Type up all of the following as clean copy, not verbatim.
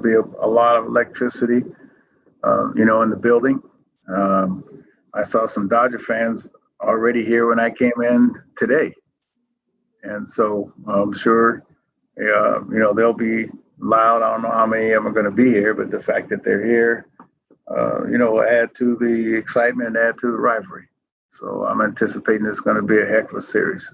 there'll be a lot of electricity, in the building. I saw some Dodger fans already here when I came in today. And so I'm sure, they'll be loud. I don't know how many of them are going to be here, but the fact that they're here, will add to the excitement, add to the rivalry. So I'm anticipating it's going to be a heck of a series.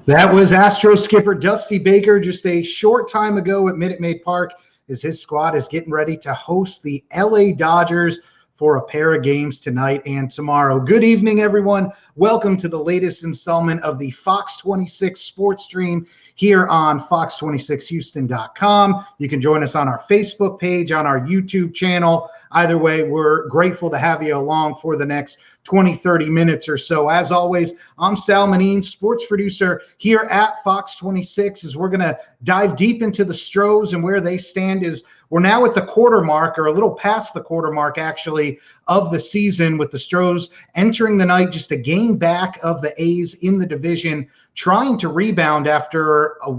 That was Astros skipper Dusty Baker just a short time ago at Minute Maid Park as his squad is getting ready to host the LA Dodgers for a pair of games tonight and tomorrow. Good evening, everyone. Welcome to the latest installment of the Fox 26 Sports Stream here on fox26houston.com. You can join us on our Facebook page, on our YouTube channel. Either way, we're grateful to have you along for the next 20, 30 minutes or so. As always, I'm Sal Manine, sports producer here at Fox 26, as we're going to dive deep into the Stros and where they stand. Is we're now at the quarter mark, or a little past the quarter mark, actually, of the season, with the Stros entering the night just a game back of the A's in the division, trying to rebound after a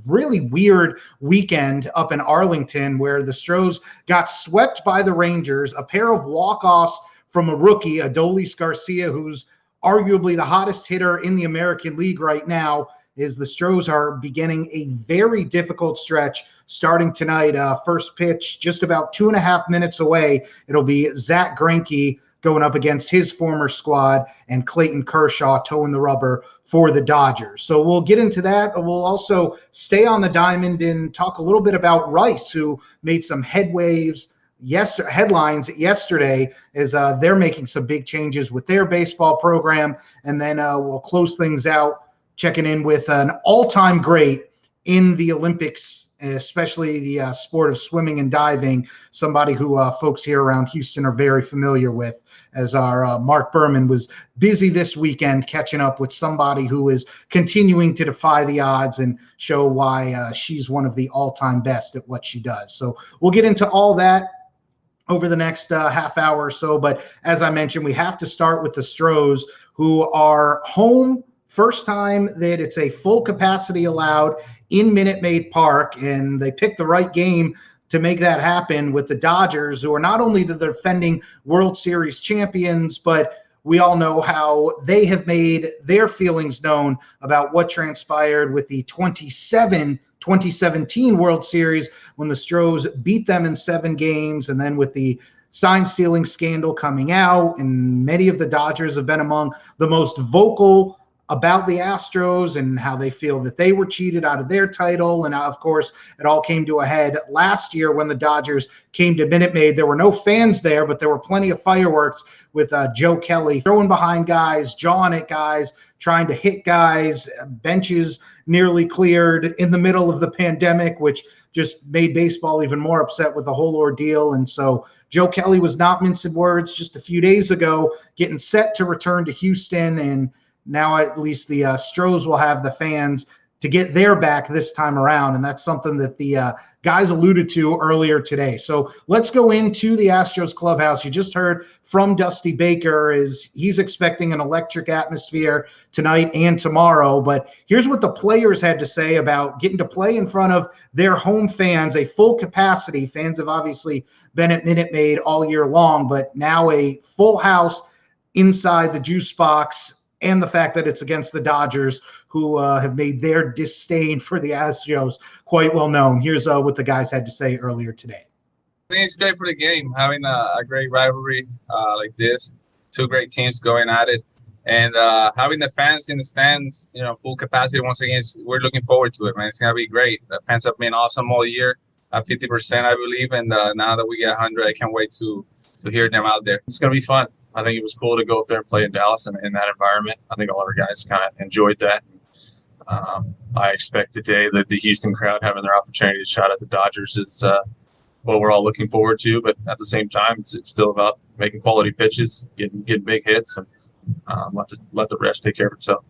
really weird weekend up in Arlington where the Stros got swept by the Rangers, a pair of walk-offs from a rookie, Adolis Garcia, who's arguably the hottest hitter in the American League right now, as the Stros are beginning a very difficult stretch starting tonight. First pitch just about 2.5 minutes away. It'll be Zach Greinke going up against his former squad, and Clayton Kershaw toeing the rubber for the Dodgers. So we'll get into that. We'll also stay on the diamond and talk a little bit about Rice, who made some headlines yesterday as they're making some big changes with their baseball program. And then we'll close things out checking in with an all-time great in the Olympics, especially the sport of swimming and diving, somebody who folks here around Houston are very familiar with, as our Mark Berman was busy this weekend catching up with somebody who is continuing to defy the odds and show why she's one of the all-time best at what she does. So we'll get into all that over the next half hour or so. But as I mentioned, we have to start with the Stros, who are home. First time that it's a full capacity allowed in Minute Maid Park, and they picked the right game to make that happen with the Dodgers, who are not only the defending World Series champions, but we all know how they have made their feelings known about what transpired with the 2017 World Series when the Stros beat them in 7 games, and then with the sign stealing scandal coming out, and many of the Dodgers have been among the most vocal about the Astros and how they feel that they were cheated out of their title. And of course, it all came to a head last year when the Dodgers came to Minute Maid. There were no fans there, but there were plenty of fireworks with Joe Kelly throwing behind guys, jawing at guys, trying to hit guys, benches nearly cleared in the middle of the pandemic, which just made baseball even more upset with the whole ordeal. And so Joe Kelly was not mincing words just a few days ago, getting set to return to Houston, and now at least the Stros will have the fans to get their back this time around. And that's something that the guys alluded to earlier today. So let's go into the Astros clubhouse. You just heard from Dusty Baker, is he's expecting an electric atmosphere tonight and tomorrow. But here's what the players had to say about getting to play in front of their home fans, a full capacity. Fans have obviously been at Minute Maid all year long, but now a full house inside the juice box, and the fact that it's against the Dodgers, who have made their disdain for the Astros quite well known. Here's what the guys had to say earlier today. I think it's great for the game, having a great rivalry like this, 2 great teams going at it, and having the fans in the stands, full capacity once again. We're looking forward to it, man. It's going to be great. The fans have been awesome all year, at 50%, I believe, and now that we get 100, I can't wait to hear them out there. It's going to be fun. I think it was cool to go up there and play in Dallas and in that environment. I think all our guys kind of enjoyed that. I expect today that the Houston crowd having their opportunity to shot at the Dodgers is what we're all looking forward to. But at the same time, it's still about making quality pitches, getting big hits, and let the rest take care of itself.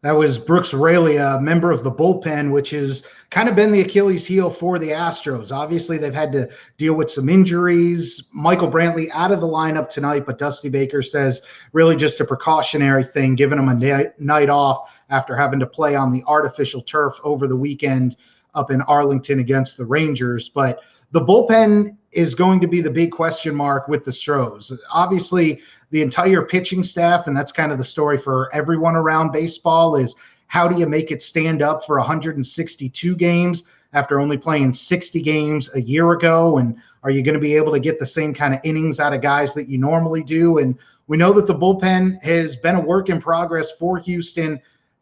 That was Brooks Raley, a member of the bullpen, which has kind of been the Achilles heel for the Astros. Obviously, they've had to deal with some injuries. Michael Brantley out of the lineup tonight, but Dusty Baker says really just a precautionary thing, giving him a night off after having to play on the artificial turf over the weekend up in Arlington against the Rangers. But the bullpen is going to be the big question mark with the Astros. Obviously, the entire pitching staff, and that's kind of the story for everyone around baseball, is how do you make it stand up for 162 games after only playing 60 games a year ago? And are you going to be able to get the same kind of innings out of guys that you normally do? And we know that the bullpen has been a work in progress for Houston,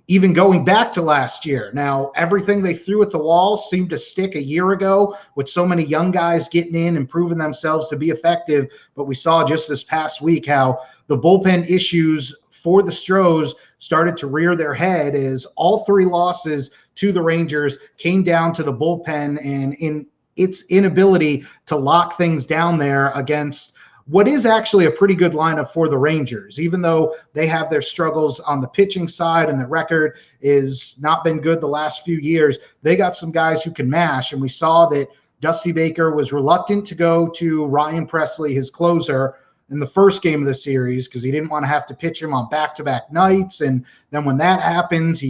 even going back to last year. Now, everything they threw at the wall seemed to stick a year ago with so many young guys getting in and proving themselves to be effective. But we saw just this past week how the bullpen issues for the Astros started to rear their head as all three losses to the Rangers came down to the bullpen and in its inability to lock things down there against what is actually a pretty good lineup for the Rangers, even though they have their struggles on the pitching side and the record is not been good the last few years. They got some guys who can mash, and we saw that Dusty Baker was reluctant to go to Ryan Presley, his closer, in the first game of the series because he didn't want to have to pitch him on back-to-back nights. And then when that happens,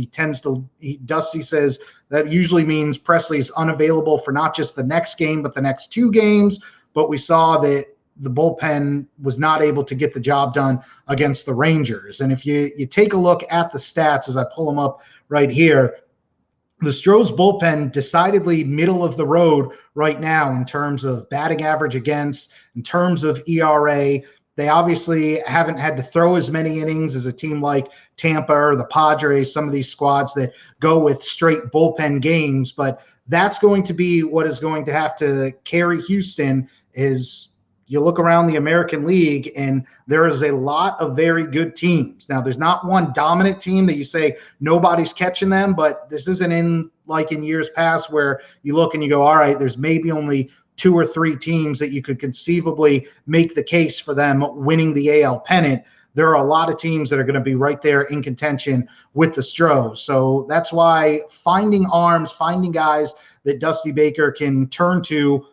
Dusty says that usually means Presley is unavailable for not just the next game, but the next two games. But we saw that the bullpen was not able to get the job done against the Rangers. And if you take a look at the stats as I pull them up right here, the Astros bullpen decidedly middle of the road right now in terms of batting average against, in terms of ERA. They obviously haven't had to throw as many innings as a team like Tampa or the Padres, some of these squads that go with straight bullpen games. But that's going to be what is going to have to carry Houston. Is you look around the American League and there is a lot of very good teams. Now, there's not one dominant team that you say nobody's catching them, but this isn't in like in years past where you look and you go, all right, there's maybe only two or three teams that you could conceivably make the case for them winning the AL pennant. There are a lot of teams that are going to be right there in contention with the Astros. So that's why finding arms, finding guys that Dusty Baker can turn to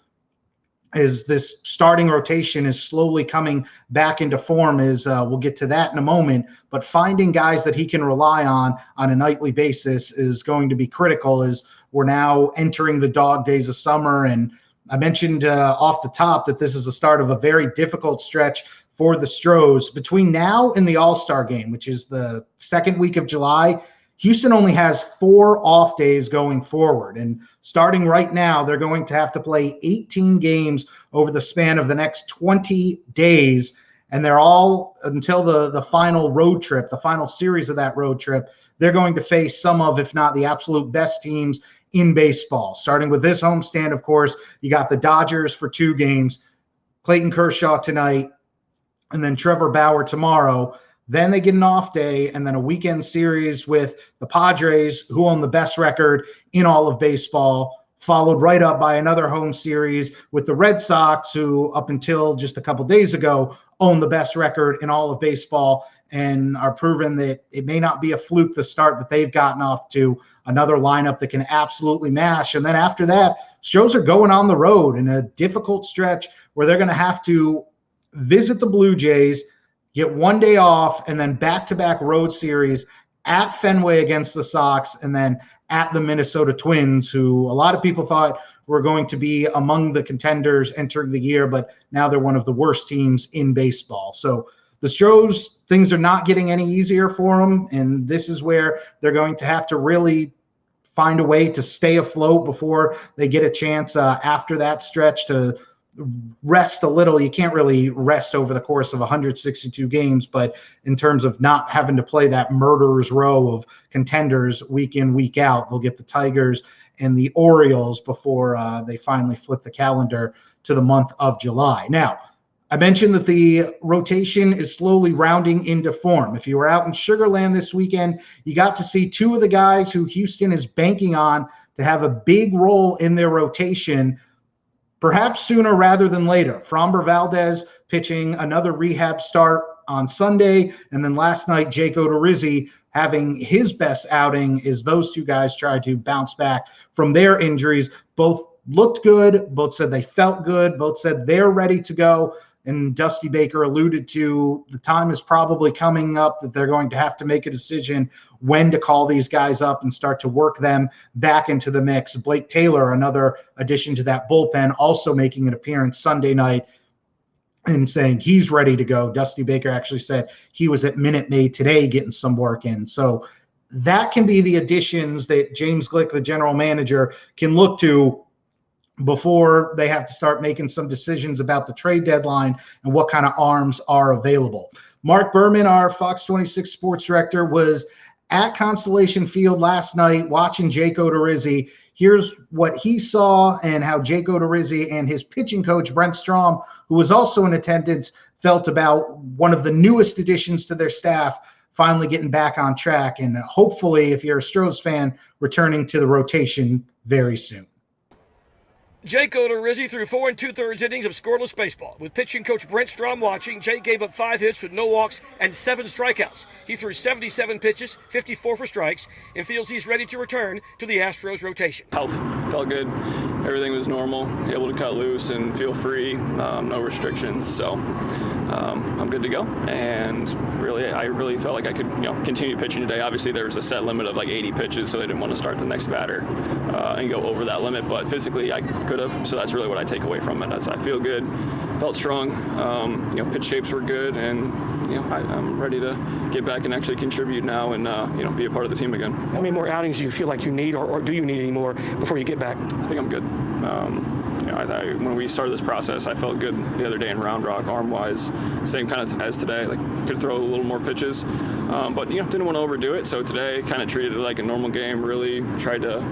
as this starting rotation is slowly coming back into form is we'll get to that in a moment, but finding guys that he can rely on a nightly basis is going to be critical as we're now entering the dog days of summer. And I mentioned off the top that this is the start of a very difficult stretch for the Astros. Between now and the All-Star game, which is the second week of July, Houston only has 4 off days going forward. And starting right now, they're going to have to play 18 games over the span of the next 20 days. And they're all until the final road trip, the final series of that road trip, they're going to face some of, if not the absolute best teams in baseball. Starting with this homestand, of course, you got the Dodgers for 2 games, Clayton Kershaw tonight, and then Trevor Bauer tomorrow. Then they get an off day and then a weekend series with the Padres, who own the best record in all of baseball, followed right up by another home series with the Red Sox, who up until just a couple days ago own the best record in all of baseball and are proven that it may not be a fluke the start that they've gotten off to, another lineup that can absolutely mash. And then after that, Astros are going on the road in a difficult stretch where they're going to have to visit the Blue Jays, get 1 day off, and then back-to-back road series at Fenway against the Sox, and then at the Minnesota Twins, who a lot of people thought were going to be among the contenders entering the year, but now they're one of the worst teams in baseball. So the Astros, things are not getting any easier for them, and this is where they're going to have to really find a way to stay afloat before they get a chance after that stretch to rest a little. You can't really rest over the course of 162 games, but in terms of not having to play that murderer's row of contenders week in, week out, they'll get the Tigers and the Orioles before they finally flip the calendar to the month of July. Now, I mentioned that the rotation is slowly rounding into form. If you were out in Sugar Land this weekend, you got to see 2 of the guys who Houston is banking on to have a big role in their rotation, perhaps sooner rather than later. Framber Valdez pitching another rehab start on Sunday. And then last night, Jake Odorizzi having his best outing as those two guys tried to bounce back from their injuries. Both looked good. Both said they felt good. Both said they're ready to go. And Dusty Baker alluded to the time is probably coming up that they're going to have to make a decision when to call these guys up and start to work them back into the mix. Blake Taylor, another addition to that bullpen, also making an appearance Sunday night and saying he's ready to go. Dusty Baker actually said he was at Minute Maid today getting some work in. So that can be the additions that James Glick, the general manager, can look to before they have to start making some decisions about the trade deadline and what kind of arms are available. Mark Berman, our Fox 26 sports director, was at Constellation Field last night watching Jake Odorizzi. Here's what he saw and how Jake Odorizzi and his pitching coach, Brent Strom, who was also in attendance, felt about one of the newest additions to their staff finally getting back on track. And hopefully, if you're a Astros fan, returning to the rotation very soon. Jake Odorizzi threw 4 2/3 innings of scoreless baseball. With pitching coach Brent Strom watching, Jake gave up 5 hits with no walks and 7 strikeouts. He threw 77 pitches, 54 for strikes, and feels he's ready to return to the Astros rotation. Health felt good. Everything was normal. Able to cut loose and feel free. No restrictions. So I'm good to go. And I really felt like I could continue pitching today. Obviously, there was a set limit of like 80 pitches, so they didn't want to start the next batter and go over that limit. But physically, I could have. So that's really what I take away from it. I feel good, felt strong. Pitch shapes were good, and I'm ready to get back and actually contribute now and be a part of the team again. How many more outings do you feel like you need, or do you need any more before you get back? I think I'm good. When we started this process, I felt good the other day in Round Rock, arm-wise, same kind of as today. Like, could throw a little more pitches, but didn't want to overdo it. So today, kind of treated it like a normal game. Really tried to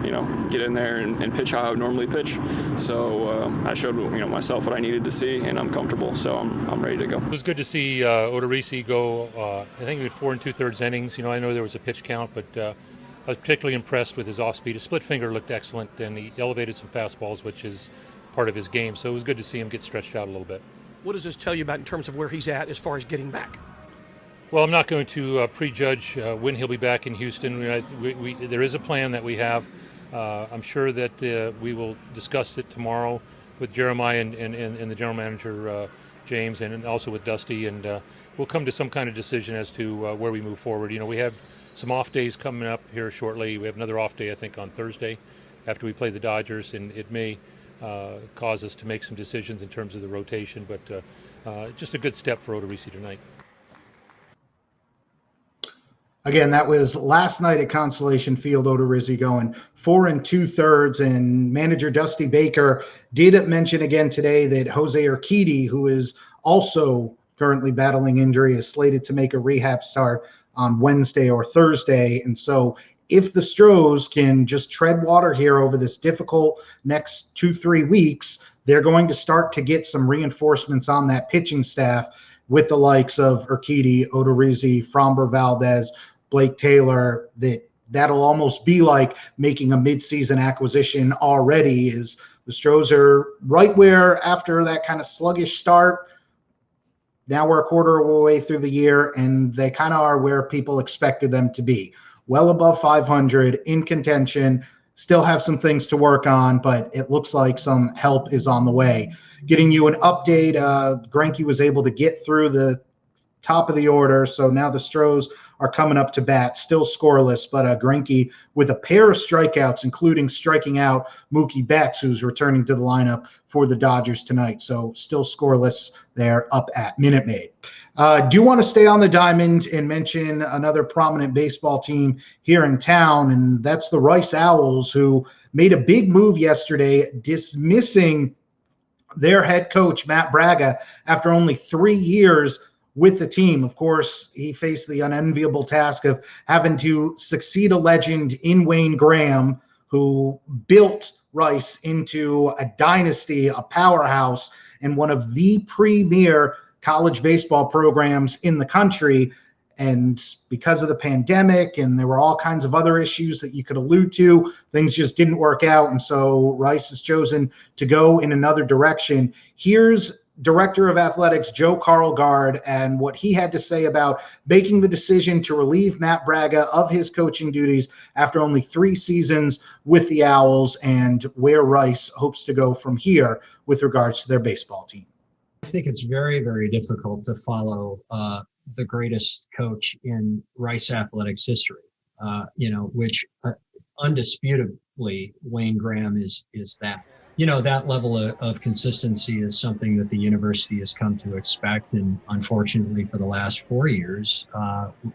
get in there and pitch how I would normally pitch. So I showed myself what I needed to see, and I'm comfortable. So I'm ready to go. It was good to see Odorizzi go. I think he had 4 2/3 innings. I know there was a pitch count, but I was particularly impressed with his off-speed. His split finger looked excellent, and he elevated some fastballs, which is part of his game. So it was good to see him get stretched out a little bit. What does this tell you about in terms of where he's at as far as getting back? Well, I'm not going to prejudge when he'll be back in Houston. There is a plan that we have. I'm sure that we will discuss it tomorrow with Jeremiah and the general manager, James, and also with Dusty, and we'll come to some kind of decision as to where we move forward. We have some off days coming up here shortly. We have another off day, I think, on Thursday after we play the Dodgers, and it may cause us to make some decisions in terms of the rotation, but just a good step for Odorizzi tonight. Again, that was last night at Constellation Field. Odorizzi going 4 2/3, and manager Dusty Baker did mention again today that Jose Urquidy, who is also currently battling injury, is slated to make a rehab start on Wednesday or Thursday. And so if the Stros can just tread water here over this difficult next 2-3 weeks, they're going to start to get some reinforcements on that pitching staff with the likes of Urquidy, Odorizzi, Framber Valdez, Blake Taylor. That'll almost be like making a midseason acquisition already. Is the Stros are right where after that kind of sluggish start, now we're a quarter of the way through the year, and they kind of are where people expected them to be. Well above 500, in contention, still have some things to work on, but it looks like some help is on the way. Getting you an update, Greinke was able to get through the top of the order, so now the Stros are coming up to bat, still scoreless, but Greinke with a pair of strikeouts, including striking out Mookie Betts, who's returning to the lineup for the Dodgers tonight. So still scoreless there up at Minute Maid. Do want to stay on the diamond and mention another prominent baseball team here in town, and that's the Rice Owls, who made a big move yesterday, dismissing their head coach, Matt Braga, after only 3 years with the team. Of course, he faced the unenviable task of having to succeed a legend in Wayne Graham, who built Rice into a dynasty, a powerhouse, and one of the premier college baseball programs in the country. And because of the pandemic, and there were all kinds of other issues that you could allude to, things just didn't work out. And so Rice has chosen to go in another direction. Here's Director of Athletics Joe Carlgard and what he had to say about making the decision to relieve Matt Braga of his coaching duties after only 3 seasons with the Owls, and where Rice hopes to go from here with regards to their baseball team. I think it's very, very difficult to follow the greatest coach in Rice athletics history, which undisputably Wayne Graham is that. That level of consistency is something that the university has come to expect. And unfortunately, for the last 4 years,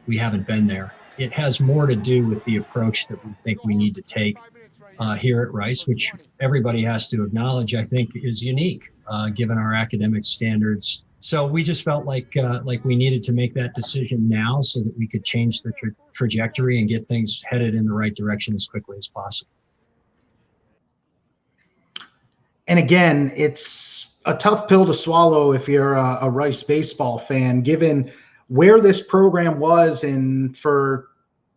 we haven't been there. It has more to do with the approach that we think we need to take here at Rice, which everybody has to acknowledge, I think, is unique given our academic standards. So we just felt like we needed to make that decision now so that we could change the trajectory and get things headed in the right direction as quickly as possible. And again, it's a tough pill to swallow if you're a Rice baseball fan, given where this program was and for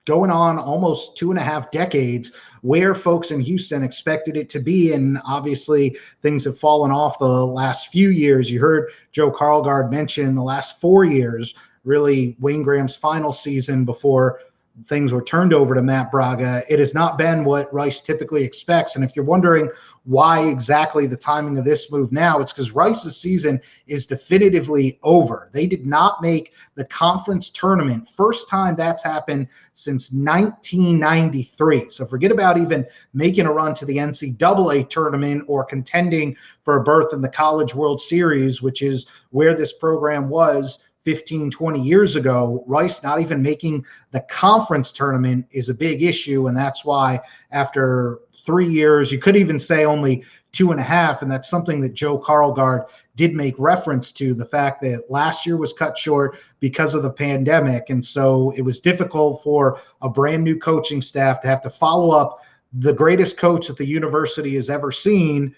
going on almost 2.5 decades, where folks in Houston expected it to be. And obviously things have fallen off the last few years. You heard Joe Carlgard mention the last 4 years, really Wayne Graham's final season before things were turned over to Matt Braga. It has not been what Rice typically expects. And if you're wondering why exactly the timing of this move now, it's because Rice's season is definitively over. They did not make the conference tournament. First time that's happened since 1993. So forget about even making a run to the NCAA tournament or contending for a berth in the College World Series, which is where this program was 15, 20 years ago. Rice not even making the conference tournament is a big issue. And that's why after 3 years, you could even say only 2.5. And that's something that Joe Carlgard did make reference to, the fact that last year was cut short because of the pandemic. And so it was difficult for a brand new coaching staff to have to follow up the greatest coach that the university has ever seen,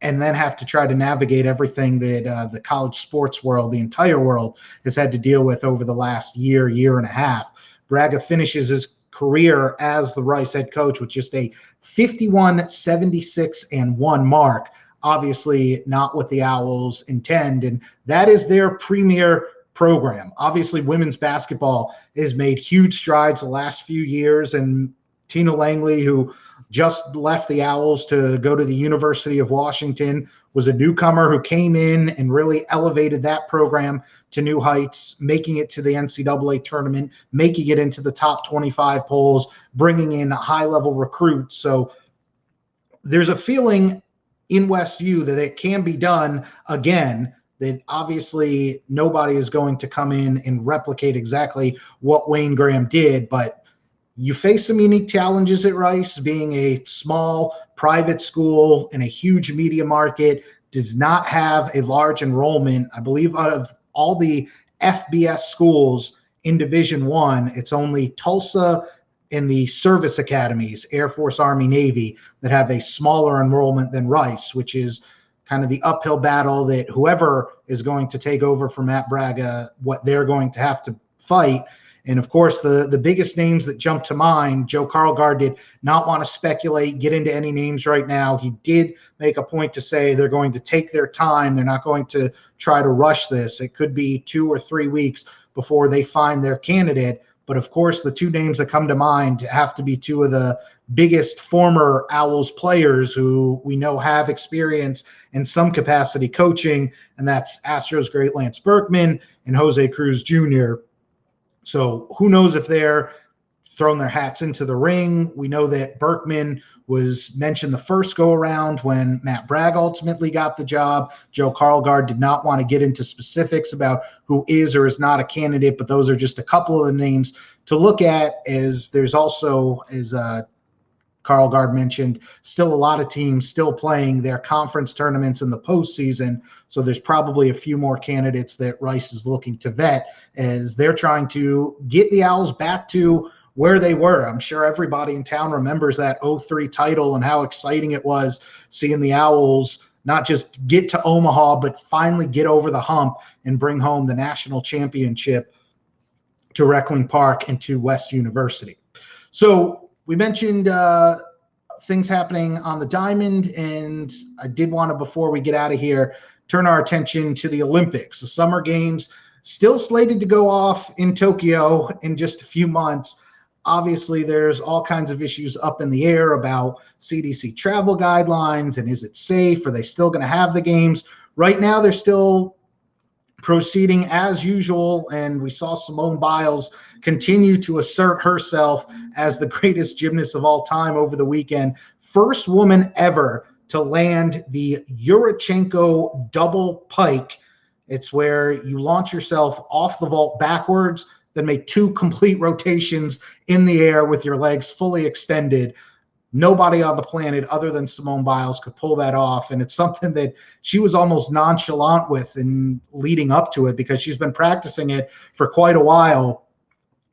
and then have to try to navigate everything that the college sports world, the entire world, has had to deal with over the last year and a half. Braga finishes his career as the Rice head coach with just a 51-76-1 mark. Obviously not what the Owls intend, and that is their premier program. Obviously, women's basketball has made huge strides the last few years, and Tina Langley, who just left the Owls to go to the University of Washington, was a newcomer who came in and really elevated that program to new heights, making it to the NCAA tournament, making it into the top 25 polls, bringing in high-level recruits. So there's a feeling in Westview that it can be done again, that obviously nobody is going to come in and replicate exactly what Wayne Graham did, but you face some unique challenges at Rice. Being a small private school in a huge media market, does not have a large enrollment. I believe out of all the FBS schools in Division I, it's only Tulsa and the service academies, Air Force, Army, Navy, that have a smaller enrollment than Rice, which is kind of the uphill battle that whoever is going to take over for Matt Braga, what they're going to have to fight. And of course, the biggest names that jump to mind, Joe Carlgard did not want to speculate, get into any names right now. He did make a point to say they're going to take their time. They're not going to try to rush this. It could be 2 or 3 weeks before they find their candidate. But of course, the 2 names that come to mind have to be 2 of the biggest former Owls players who we know have experience in some capacity coaching, and that's Astros great Lance Berkman and Jose Cruz Jr. So who knows if they're throwing their hats into the ring. We know that Berkman was mentioned the first go around when Matt Bragg ultimately got the job. Joe Carlgard did not want to get into specifics about who is or is not a candidate, but those are just a couple of the names to look at. As there's also, as Carlgard mentioned, still a lot of teams still playing their conference tournaments in the postseason. So there's probably a few more candidates that Rice is looking to vet as they're trying to get the Owls back to where they were. I'm sure everybody in town remembers that 03 title and how exciting it was seeing the Owls not just get to Omaha, but finally get over the hump and bring home the national championship to Reckling Park and to West University. So we mentioned things happening on the diamond, and I did want to, before we get out of here, turn our attention to the Olympics. The Summer Games still slated to go off in Tokyo in just a few months. Obviously, there's all kinds of issues up in the air about CDC travel guidelines and is it safe? Are they still going to have the games? Right now, they're still proceeding as usual, and we saw Simone Biles continue to assert herself as the greatest gymnast of all time over the weekend. First woman ever to land the Yurchenko double pike. It's where you launch yourself off the vault backwards, then make 2 complete rotations in the air with your legs fully extended. Nobody on the planet other than Simone Biles could pull that off. And it's something that she was almost nonchalant with in leading up to it because she's been practicing it for quite a while.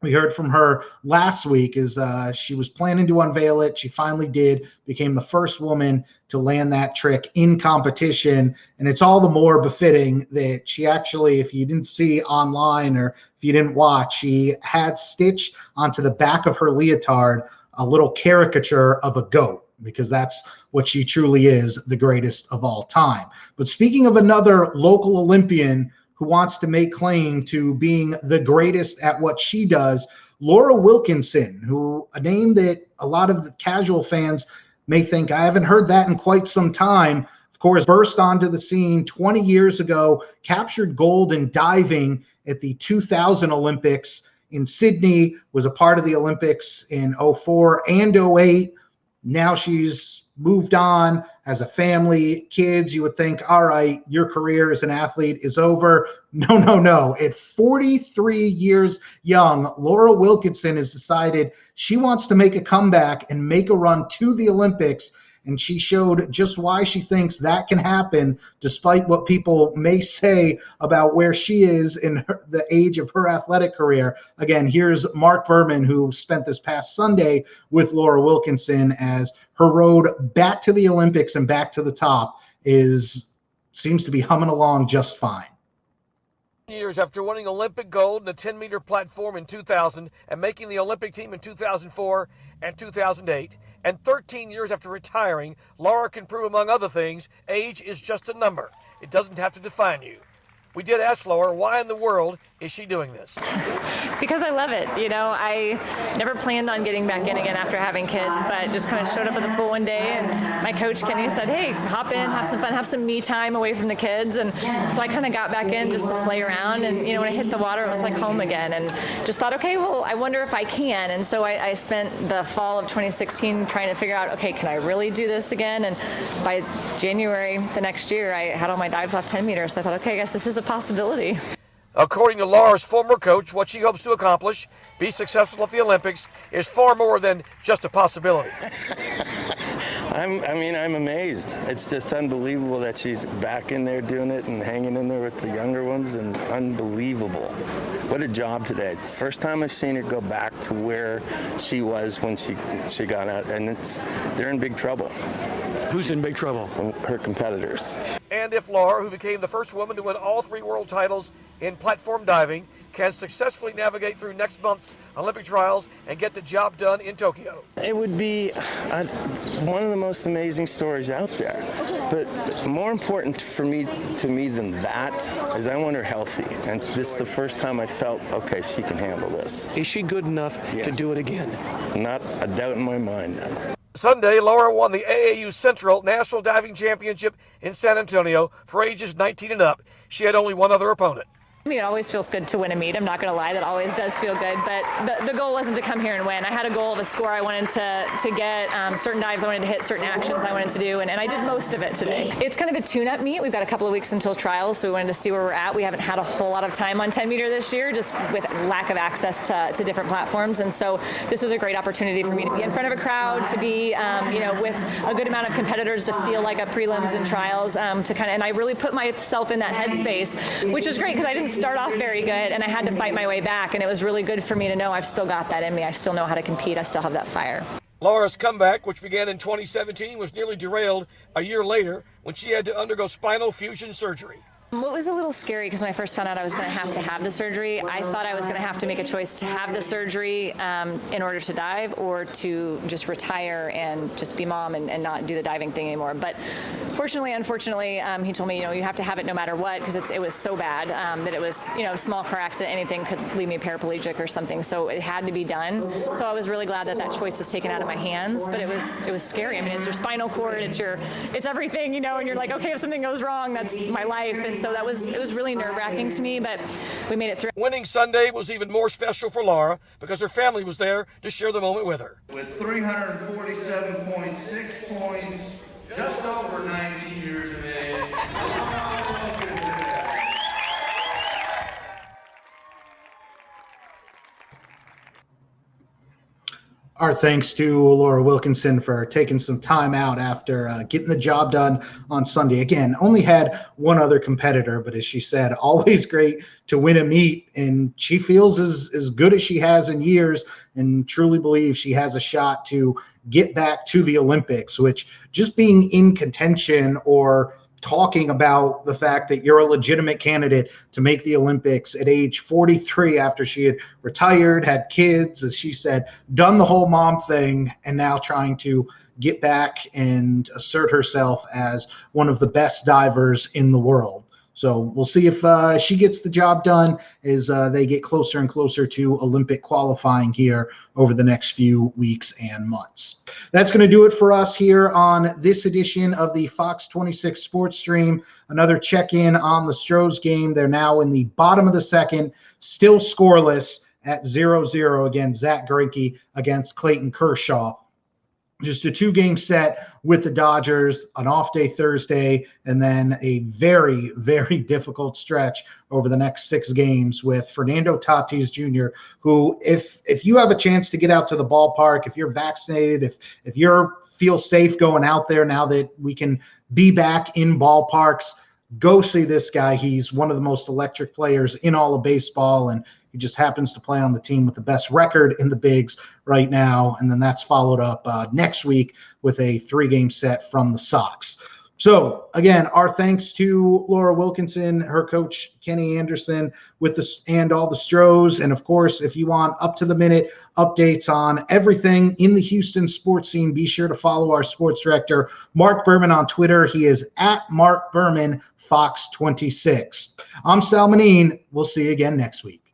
We heard from her last week is she was planning to unveil it. She finally did, became the first woman to land that trick in competition. And it's all the more befitting that she actually, if you didn't see online or if you didn't watch, she had stitched onto the back of her leotard a little caricature of a goat, because that's what she truly is, the greatest of all time. But speaking of another local Olympian who wants to make claim to being the greatest at what she does, Laura Wilkinson, who a name that a lot of the casual fans may think, I haven't heard that in quite some time. Of course, burst onto the scene 20 years ago, captured gold in diving at the 2000 Olympics in Sydney, was a part of the Olympics in 04 and 08. Now she's moved on, has a family, kids. You would think, all right, your career as an athlete is over. No. At 43 years young, Laura Wilkinson has decided she wants to make a comeback and make a run to the Olympics. And she showed just why she thinks that can happen, despite what people may say about where she is in the age of her athletic career. Again, here's Mark Berman, who spent this past Sunday with Laura Wilkinson, as her road back to the Olympics and back to the top seems to be humming along just fine. Years after winning Olympic gold in the 10-meter platform in 2000 and making the Olympic team in 2004 and 2008, and 13 years after retiring, Laura can prove, among other things, age is just a number. It doesn't have to define you. We did ask Laura, why in the world is she doing this? Because I love it. You know, I never planned on getting back in again after having kids, but just kind of showed up at the pool one day, and my coach, Kenny, said, hey, hop in, have some fun, have some me time away from the kids. And so I kind of got back in just to play around. And, you know, when I hit the water, it was like home again. And just thought, okay, well, I wonder if I can. And so I spent the fall of 2016 trying to figure out, okay, can I really do this again? And by January the next year, I had all my dives off 10 meters. So I thought, okay, I guess this is a possibility. According to Laura's former coach, what she hopes to accomplish, be successful at the Olympics, is far more than just a possibility. I'm amazed. It's just unbelievable that she's back in there doing it and hanging in there with the younger ones, and unbelievable. What a job today. It's the first time I've seen her go back to where she was when she got out, and they're in big trouble. Who's in big trouble? Her competitors. And if Laura, who became the first woman to win all 3 world titles in platform diving, can successfully navigate through next month's Olympic trials and get the job done in Tokyo. It would be one of the most amazing stories out there. But more important to me than that is I want her healthy. And this is the first time I felt, okay, she can handle this. Is she good enough to do it again? Not a doubt in my mind. Sunday, Laura won the AAU Central National Diving Championship in San Antonio for ages 19 and up. She had only one other opponent. I mean, it always feels good to win a meet. I'm not going to lie, that always does feel good. But the goal wasn't to come here and win. I had a goal of a score. I wanted to get certain dives. I wanted to hit certain actions I wanted to do, and I did most of it today. It's kind of a tune-up meet. We've got a couple of weeks until trials, so we wanted to see where we're at. We haven't had a whole lot of time on 10 meter this year, just with lack of access to different platforms. And so this is a great opportunity for me to be in front of a crowd, to be with a good amount of competitors, to feel like a prelims and trials, and I really put myself in that headspace, which is great because I didn't start off very good, and I had to fight my way back, and it was really good for me to know I've still got that in me. I still know how to compete. I still have that fire. Laura's comeback, which began in 2017, was nearly derailed a year later when she had to undergo spinal fusion surgery. What was a little scary, because when I first found out I was going to have the surgery, I thought I was going to have to make a choice to have the surgery in order to dive, or to just retire and just be mom and not do the diving thing anymore. But fortunately, unfortunately, he told me, you have to have it no matter what, because it was so bad that it was, a small car accident, anything could leave me paraplegic or something. So it had to be done. So I was really glad that choice was taken out of my hands. But it was scary. I mean, it's your spinal cord, it's everything, and you're like, okay, if something goes wrong, that's my life. And so it was really nerve-wracking to me, but we made it through. Winning Sunday was even more special for Laura because her family was there to share the moment with her. With 347.6 points, just over 19 years of age, Our thanks to Laura Wilkinson for taking some time out after getting the job done on Sunday. Again, only had one other competitor, but as she said, always great to win a meet. And she feels as good as she has in years, and truly believes she has a shot to get back to the Olympics, which just being in contention or talking about the fact that you're a legitimate candidate to make the Olympics at age 43 after she had retired, had kids, as she said, done the whole mom thing, and now trying to get back and assert herself as one of the best divers in the world. So we'll see if she gets the job done as they get closer and closer to Olympic qualifying here over the next few weeks and months. That's going to do it for us here on this edition of the Fox 26 Sports Stream. Another check-in on the Astros game. They're now in the bottom of the second, still scoreless at 0-0 again. Zach Greinke against Clayton Kershaw. Just a 2-game set with the Dodgers, an off day Thursday, and then a very, very difficult stretch over the next 6 games with Fernando Tatis Jr., who, if you have a chance to get out to the ballpark, if you're vaccinated, if you're feel safe going out there now that we can be back in ballparks, go see this guy. He's one of the most electric players in all of baseball, and he just happens to play on the team with the best record in the bigs right now. And then that's followed up next week with a 3-game set from the Sox. So again, our thanks to Laura Wilkinson, her coach Kenny Anderson, and all the Astros. And of course, if you want up-to-the-minute updates on everything in the Houston sports scene, be sure to follow our sports director Mark Berman on Twitter. He is at Mark Berman Fox 26. I'm Sal Manine. We'll see you again next week.